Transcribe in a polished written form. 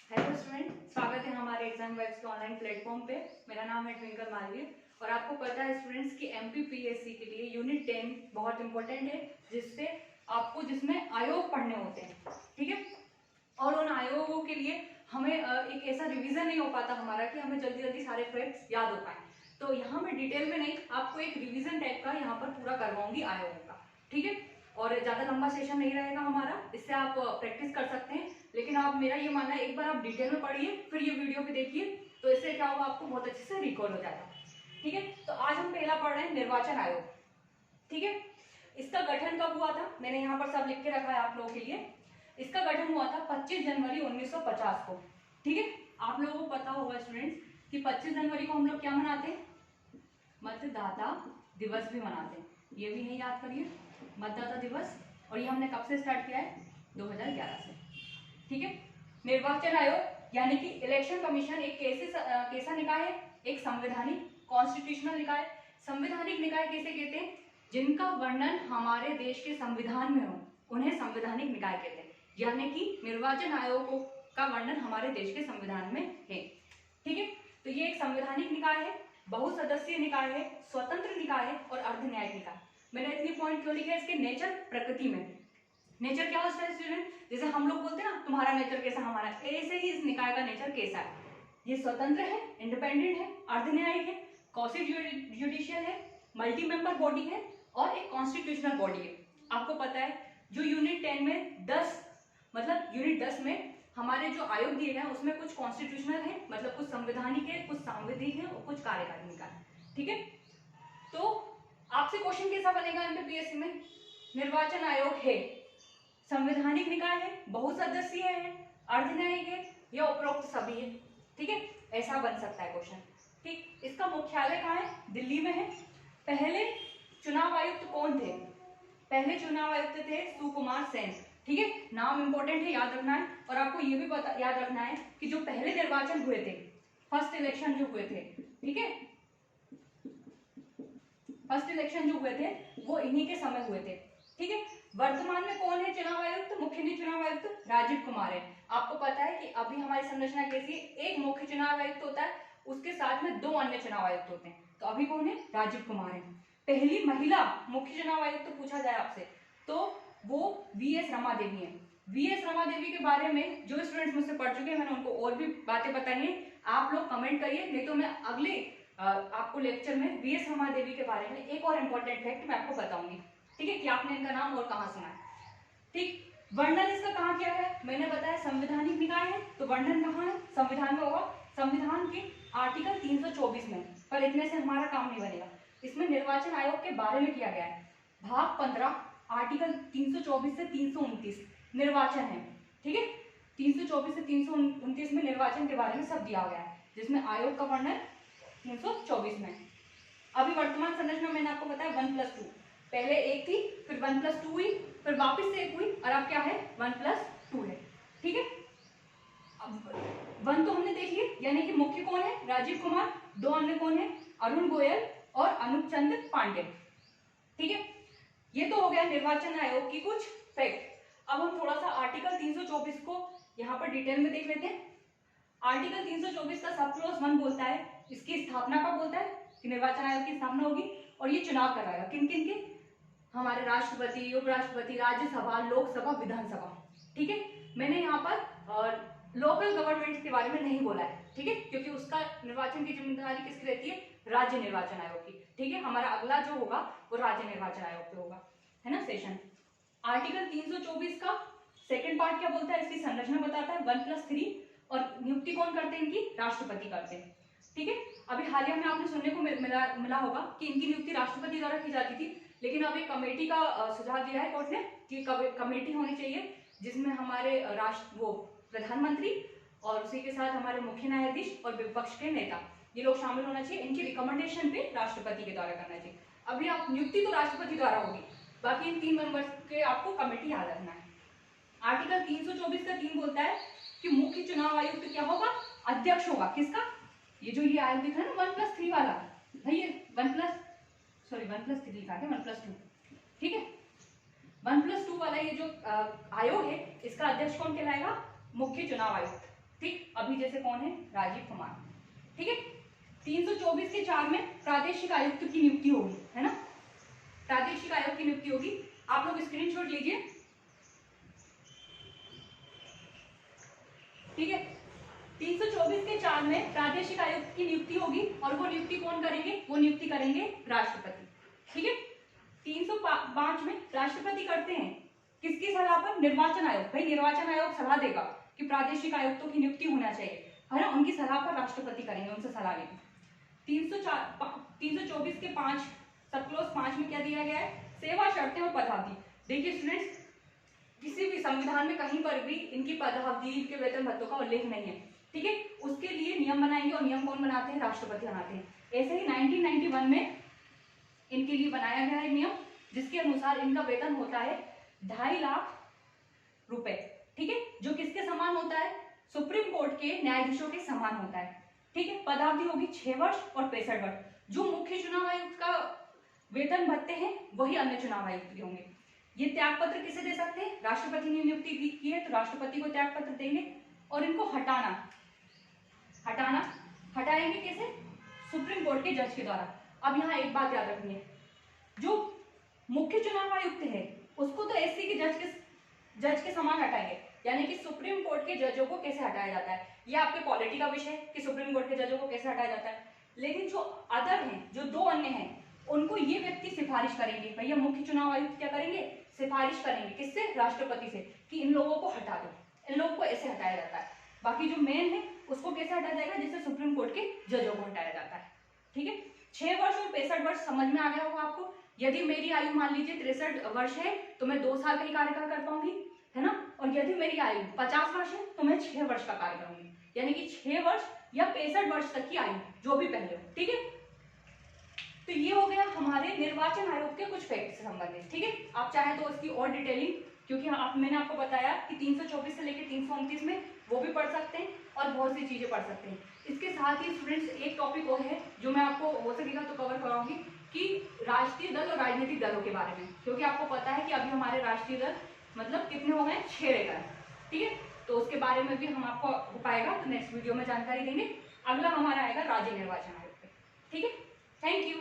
Hello student, स्वागत है हमारे एग्जाम वेब्स के ऑनलाइन प्लेटफॉर्म पे। मेरा नाम है ट्विंकल मालवीय और आपको पता है स्टूडेंट्स की एमपीपीएससी के लिए यूनिट 10 बहुत इंपॉर्टेंट है, जिसमें आयोग पढ़ने होते हैं। ठीक है, और उन आयोगों के लिए हमें एक ऐसा रिवीजन नहीं हो पाता हमारा कि हमें जल्दी जल्दी सारे फैक्ट्स याद हो पाए। तो यहाँ मैं डिटेल में नहीं, आपको एक रिवीजन टाइप का यहाँ पर पूरा करवाऊंगी आयोगों का। ठीक है, और ज़्यादा लंबा सेशन नहीं रहेगा हमारा, इससे आप प्रैक्टिस कर सकते हैं। लेकिन आप, मेरा ये मानना है, एक बार आप डिटेल में पढ़िए फिर ये वीडियो पे देखिए, तो इससे क्या होगा, आपको बहुत अच्छे से रिकॉल हो जाएगा। ठीक है, तो आज हम पहला पढ़ रहे हैं निर्वाचन आयोग। ठीक है, इसका गठन कब हुआ था, मैंने यहाँ पर सब लिख के रखा है आप लोगों के लिए। इसका गठन हुआ था 25 जनवरी 1950 को। ठीक है, आप लोगों को पता होगा स्टूडेंट्स कि 25 जनवरी को हम लोग क्या मनाते हैं, मतदाता दिवस भी मनाते हैं। ये भी नहीं याद करिए, मतदाता दिवस। और ये हमने कब से स्टार्ट किया है, 2011 से। ठीक है, निर्वाचन आयोग यानी कि इलेक्शन कमीशन एक कैसा निकाय है, एक संवैधानिक कॉन्स्टिट्यूशनल निकाय। संवैधानिक निकाय कैसे कहते हैं, जिनका वर्णन हमारे देश के संविधान में हो, उन्हें संवैधानिक निकाय कहते हैं। यानी कि निर्वाचन आयोग का वर्णन हमारे देश के संविधान में है। ठीक है, तो ये एक संवैधानिक निकाय है, बहुसदस्यीय निकाय है, स्वतंत्र निकाय है और अर्धन्यायिक निकाय। मैंने इतनी पॉइंट क्यों लिखे, इसके नेचर, प्रकृति में नेचर क्या होता है स्टूडेंट, जैसे हम लोग बोलते हैं ना तुम्हारा नेचर कैसा, हमारा, ऐसे ही इस निकाय का नेचर कैसा है। ये स्वतंत्र है, इंडिपेंडेंट है, अर्धन्यायिक है, क्वासी जुडिशियल है, मल्टी मेंबर बॉडी है और एक कॉन्स्टिट्यूशनल बॉडी है। आपको पता है जो यूनिट 10 में 10 मतलब यूनिट 10 में हमारे जो आयोग दिए गए हैं उसमें कुछ कॉन्स्टिट्यूशनल है, मतलब कुछ संवैधानिक है, कुछ सांविधिक है और कुछ कार्यकारी निकाय। ठीक है, तो आपसे क्वेश्चन कैसा बनेगा एमपीपीएससी में, निर्वाचन आयोग है संवैधानिक निकाय है, बहुसदस्यीय है, अर्धन्यायिक है या उपरोक्त सभी है। ठीक है, ऐसा बन सकता है क्वेश्चन। ठीक, इसका मुख्यालय कहाँ है, दिल्ली में है। पहले चुनाव आयुक्त कौन थे, पहले चुनाव आयुक्त थे सुकुमार सेन। ठीक है, नाम इंपॉर्टेंट है, याद रखना है। और आपको ये भी पता याद रखना है कि जो पहले निर्वाचन हुए थे, फर्स्ट इलेक्शन जो हुए थे, ठीक है, फर्स्ट इलेक्शन जो हुए थे वो इन्हीं के समय हुए थे। ठीक है, वर्तमान में कौन है चुनाव आयुक्त, मुख्य चुनाव आयुक्त राजीव कुमार है। आपको पता है कि अभी हमारी संरचना कैसी है, एक मुख्य चुनाव आयुक्त होता है, उसके साथ में 2 अन्य चुनाव आयुक्त होते हैं। तो अभी कौन है, राजीव कुमार है। पहली महिला मुख्य चुनाव आयुक्त पूछा जाए आपसे तो वो वीएस रमा देवी है। वीएस रमा देवी के बारे में जो स्टूडेंट्स मुझसे पढ़ चुके हैं, मैंने उनको और भी बातें बताई हैं, आप लोग कमेंट करिए, नहीं तो मैं अगले आपको लेक्चर में वीएस रमा देवी के बारे में एक और इम्पोर्टेंट फैक्ट मैं आपको बताऊंगी। ठीक है, कि आपने इनका नाम और कहाँ सुना है। ठीक, वर्णन इसका कहाँ किया है, मैंने बताया संवैधानिक निकाय है, तो वर्णन कहाँ है, संविधान में होगा, संविधान के आर्टिकल 324 में। पर इतने से हमारा काम नहीं बनेगा, इसमें निर्वाचन आयोग के बारे में किया गया है। भाग 15 आर्टिकल 324 से 329 निर्वाचन है। ठीक है, 324 से 329 में निर्वाचन के बारे में सब दिया गया है, जिसमें आयोग का वर्णन 324 में। अभी वर्तमान संरचना मैंने आपको बताया 1+2, पहले एक थी, फिर 1+2 हुई, फिर वापस से एक हुई, और अब क्या है, 1+2 है। ठीक है, अब 1 तो हमने देख लिया, यानी कि मुख्य कौन है, राजीव कुमार, 2 अन्य कौन है, अरुण गोयल और अनूप चंद्र पांडे। ठीक है, ये तो हो गया निर्वाचन आयोग की कुछ फैक्ट। अब हम थोड़ा सा आर्टिकल 324 को यहाँ पर डिटेल में देख लेते हैं। आर्टिकल 324 का सब क्लॉज 1 बोलता है इसकी स्थापना का, बोलता है कि निर्वाचन आयोग की स्थापना होगी और ये चुनाव करवाएगा किन किन के, हमारे राष्ट्रपति, उपराष्ट्रपति, राज्यसभा, लोकसभा, विधानसभा। ठीक है, मैंने यहाँ पर लोकल गवर्नमेंट के बारे में नहीं बोला है, ठीक है, क्योंकि उसका निर्वाचन की जिम्मेदारी किसकी रहती है, राज्य निर्वाचन आयोग की। ठीक है, हमारा अगला जो होगा वो राज्य निर्वाचन आयोग पे होगा, है ना, सेशन। आर्टिकल 324 का सेकंड पार्ट क्या बोलता है, इसकी संरचना बताता है 1+3, और नियुक्ति कौन करते हैं इनकी, राष्ट्रपति करते हैं। ठीक है, अभी हालिया में आपने सुनने को मिला होगा कि इनकी नियुक्ति राष्ट्रपति द्वारा की जाती थी, लेकिन अब एक कमेटी का सुझाव दिया है कोर्ट ने कि कमेटी होनी चाहिए जिसमें हमारे वो प्रधानमंत्री और उसी के साथ हमारे मुख्य न्यायाधीश और विपक्ष के नेता, ये लोग शामिल होना चाहिए। इनकी रिकमेंडेशन पे राष्ट्रपति के द्वारा करना चाहिए। अभी आप नियुक्ति तो राष्ट्रपति द्वारा होगी, बाकी इन 3 मेंबर्स के आपको कमेटी याद रखना है। आर्टिकल 324 का 3 बोलता है कि मुख्य चुनाव आयुक्त क्या होगा, अध्यक्ष होगा, किसका, ये जो ये आयोग दिख रहा है ना 1+3 वाला, भाई ये 1+3 लिखा है, 1+2। ठीक है, 1+2 वाला ये जो आयोग है, इसका अध्यक्ष कौन कहलाएगा, मुख्य चुनाव आयुक्त। ठीक, अभी जैसे कौन है, राजीव कुमार। ठीक है, 324 के 4 में प्रादेशिक आयुक्त की नियुक्ति होगी, है ना, प्रादेशिक आयोग की नियुक्ति होगी। आप लोग स्क्रीनशॉट लीजिए। ठीक है, 324 के 4 में प्रादेशिक आयुक्त की नियुक्ति होगी और वो नियुक्ति कौन करेंगे, वो नियुक्ति करेंगे राष्ट्रपति। ठीक है, 305 में राष्ट्रपति करते हैं किसकी सलाह पर, निर्वाचन आयोग। भाई निर्वाचन आयोग सलाह देगा कि प्रादेशिक आयुक्तों की नियुक्ति होना चाहिए, है ना, उनकी सलाह पर राष्ट्रपति करेंगे, उनसे सलाह लेंगे। 324 के 5 सब क्लॉज 5 में क्या दिया गया है, सेवा शर्तें और पदावधि। देखिए स्टूडेंट्स, किसी भी संविधान में कहीं पर भी इनकी पदावधि, इनके वेतन भत्तों का उल्लेख नहीं है। ठीक है, उसके लिए नियम बनाएंगे और नियम कौन बनाते हैं, राष्ट्रपति बनाते हैं। ऐसे ही 1991 में इनके लिए बनाया गया है नियम, जिसके अनुसार इनका वेतन होता है 2.5 लाख रुपए। ठीक है, जो किसके समान होता है, सुप्रीम कोर्ट के न्यायाधीशों के समान होता है। ठीक है, पदावधि होगी 6 वर्ष और 65 वर्ष। जो मुख्य चुनाव आयुक्त का वेतन भत्ते हैं वही अन्य चुनाव आयुक्त के होंगे। ये त्याग पत्र किसे दे सकते हैं, राष्ट्रपति ने नियुक्ति की है तो राष्ट्रपति को त्याग पत्र देंगे। और इनको हटाएंगे कैसे, सुप्रीम कोर्ट के जज के द्वारा। अब यहाँ एक बात याद रखनी है, जो मुख्य चुनाव आयुक्त है उसको तो एससी के जज के समान हटाएंगे, यानी कि सुप्रीम कोर्ट के जजों को कैसे हटाया जाता है, ये आपके पॉलिटी का विषय है कि सुप्रीम कोर्ट के जजों को कैसे हटाया जाता है। लेकिन जो अदर हैं, जो 2 अन्य हैं, उनको ये व्यक्ति सिफारिश करेंगे, भैया मुख्य चुनाव आयुक्त क्या करेंगे, सिफारिश करेंगे किससे, राष्ट्रपति से, कि इन लोगों को हटा दो, इन लोगों को ऐसे हटाया जाता है। बाकी जो मेन है उसको कैसे हटाया जाएगा, जिससे सुप्रीम कोर्ट के जजों को हटाया जाता है। ठीक है, 6 वर्ष और 65 वर्ष समझ में आ गया होगा आपको। यदि मेरी आयु मान लीजिए 63 वर्ष है तो मैं 2 साल का ही कार्यकाल कर पाऊंगी, है ना, और यदि मेरी आयु 50 वर्ष है तो मैं 6 वर्ष का कार्य करूंगी, यानी कि 6 वर्ष या 65 वर्ष तक की आयु, जो भी पहले हो। ठीक है, तो ये हो गया हमारे निर्वाचन आयोग के कुछ फैक्ट से संबंधित। ठीक है, आप चाहे तो इसकी और डिटेलिंग, क्योंकि मैंने आपको बताया कि 324 से लेकर 329 में वो भी पढ़ सकते हैं और बहुत सी चीजें पढ़ सकते हैं। इसके साथ ही स्टूडेंट्स एक टॉपिक और है जो मैं आपको हो सकेगा तो कवर कराऊंगी, कि राष्ट्रीय दल और राजनीतिक दलों के बारे में, क्योंकि आपको पता है कि अभी हमारे राष्ट्रीय दल मतलब कितने हो गए, 6 रह गए। ठीक है, तो उसके बारे में भी हम आपको हो पाएगा तो नेक्स्ट वीडियो में जानकारी देंगे। अगला हमारा आएगा राज्य निर्वाचन आयोग पे। ठीक है, थैंक यू।